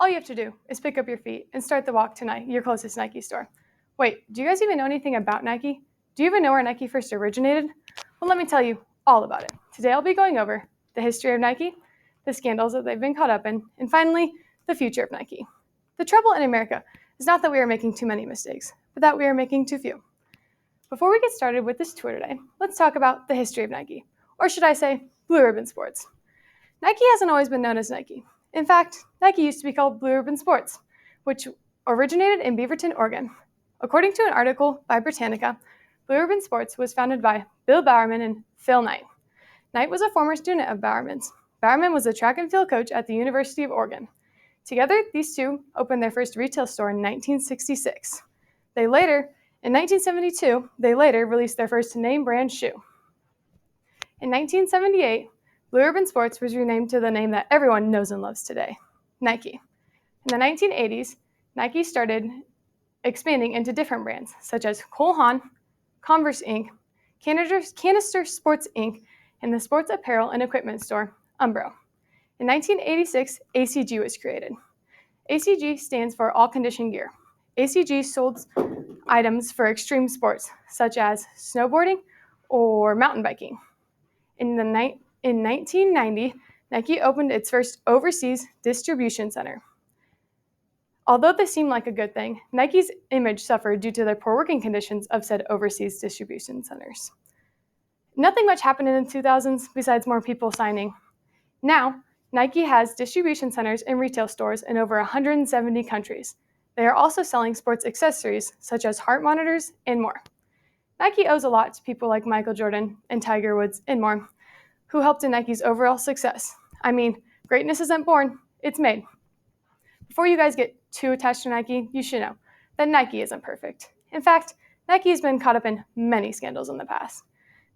all you have to do is pick up your feet and start the walk to your closest Nike store. Wait, do you guys even know anything about Nike? Do you even know where Nike first originated? Well, let me tell you all about it. Today I'll be going over the history of Nike, the scandals that they've been caught up in, and finally, the future of Nike. The trouble in America is not that we are making too many mistakes, but that we are making too few. Before we get started with this tour today, let's talk about the history of Nike, or should I say, Blue Ribbon Sports. Nike hasn't always been known as Nike. In fact, Nike used to be called Blue Ribbon Sports, which originated in Beaverton, Oregon. According to an article by Britannica, Blue Ribbon Sports was founded by Bill Bowerman and Phil Knight. Knight was a former student of Bowerman's. Bowerman was a track and field coach at the University of Oregon. Together, these two opened their first retail store in 1966. In 1972, they later released their first name brand shoe. In 1978, Blue Ribbon Sports was renamed to the name that everyone knows and loves today, Nike. In the 1980s, Nike started expanding into different brands, such as Cole Haan, Converse Inc., Canister Sports Inc., and the sports apparel and equipment store, Umbro. In 1986, ACG was created. ACG stands for All Condition Gear. ACG sold items for extreme sports, such as snowboarding or mountain biking. In 1990, Nike opened its first overseas distribution center. Although this seemed like a good thing, Nike's image suffered due to the poor working conditions of said overseas distribution centers. Nothing much happened in the 2000s besides more people signing. Now, Nike has distribution centers and retail stores in over 170 countries. They are also selling sports accessories such as heart monitors and more. Nike owes a lot to people like Michael Jordan and Tiger Woods and more, who helped in Nike's overall success. I mean, greatness isn't born, it's made. Before you guys get too attached to Nike, you should know that Nike isn't perfect. In fact, Nike has been caught up in many scandals in the past.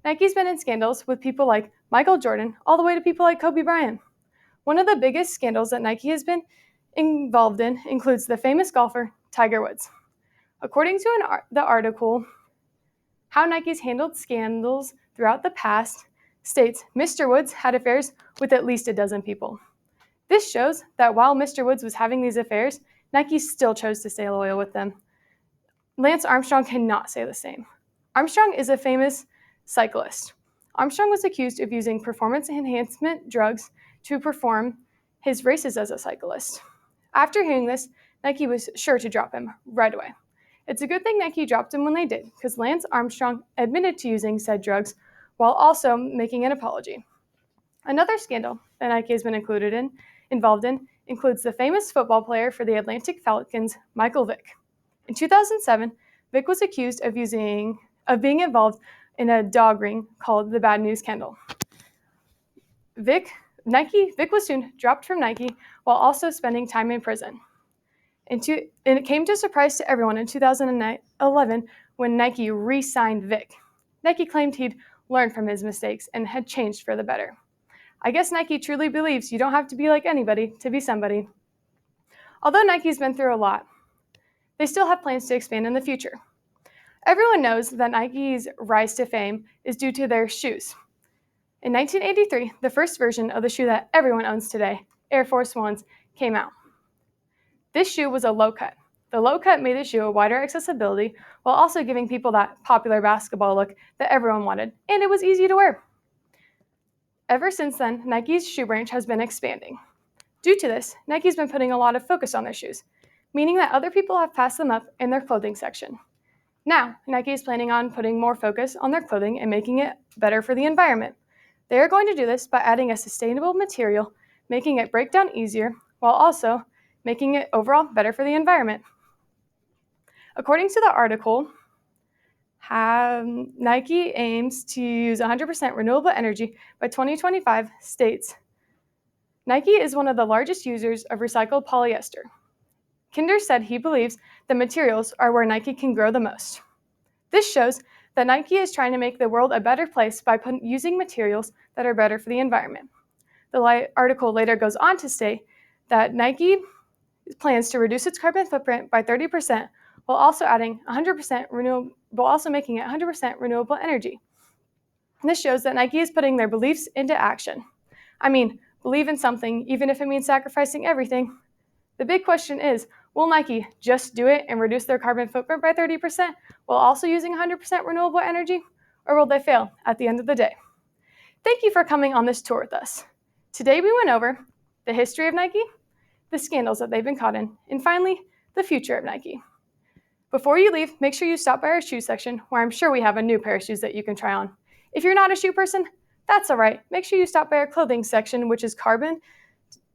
Nike's been in scandals with people like Michael Jordan all the way to people like Kobe Bryant. One of the biggest scandals that Nike has been involved in includes the famous golfer Tiger Woods. According to the article, How Nike's Handled Scandals Throughout the Past, states Mr. Woods had affairs with at least a dozen people. This shows that while Mr. Woods was having these affairs, Nike still chose to stay loyal with them. Lance Armstrong cannot say the same. Armstrong is a famous cyclist. Armstrong was accused of using performance enhancement drugs to perform his races as a cyclist. After hearing this, Nike was sure to drop him right away. It's a good thing Nike dropped him when they did, because Lance Armstrong admitted to using said drugs while also making an apology. Another scandal that Nike has been involved in includes the famous football player for the Atlantic Falcons, Michael Vick. In 2007, Vick was accused of being involved in a dog ring called the Bad News Scandal. Vick was soon dropped from Nike while also spending time in prison. And it came to a surprise to everyone in 2011 when Nike re-signed Vick. Nike claimed he'd learned from his mistakes and had changed for the better. I guess Nike truly believes you don't have to be like anybody to be somebody. Although Nike's been through a lot, they still have plans to expand in the future. Everyone knows that Nike's rise to fame is due to their shoes. In 1983, the first version of the shoe that everyone owns today, Air Force Ones, came out. This shoe was a low cut. The low cut made the shoe a wider accessibility while also giving people that popular basketball look that everyone wanted, and it was easy to wear. Ever since then, Nike's shoe branch has been expanding. Due to this, Nike's been putting a lot of focus on their shoes, meaning that other people have passed them up in their clothing section. Now, Nike is planning on putting more focus on their clothing and making it better for the environment. They are going to do this by adding a sustainable material, making it break down easier, while also making it overall better for the environment. According to the article, Nike aims to use 100% renewable energy by 2025, states Nike is one of the largest users of recycled polyester. Kinder said he believes the materials are where Nike can grow the most. This shows that Nike is trying to make the world a better place by using materials that are better for the environment. The article later goes on to state that Nike plans to reduce its carbon footprint by 30% while also making it 100% renewable energy. This shows that Nike is putting their beliefs into action. I mean, believe in something, even if it means sacrificing everything. The big question is, will Nike just do it and reduce their carbon footprint by 30% while also using 100% renewable energy? Or will they fail at the end of the day? Thank you for coming on this tour with us. Today we went over the history of Nike, the scandals that they've been caught in, and finally, the future of Nike. Before you leave, make sure you stop by our shoe section, where I'm sure we have a new pair of shoes that you can try on. If you're not a shoe person, that's all right. Make sure you stop by our clothing section, which is carbon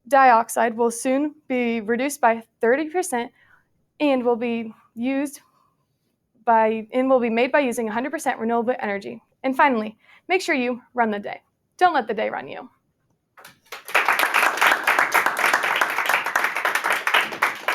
dioxide will soon be reduced by 30% and will be made by using 100% renewable energy. And finally, make sure you run the day. Don't let the day run you.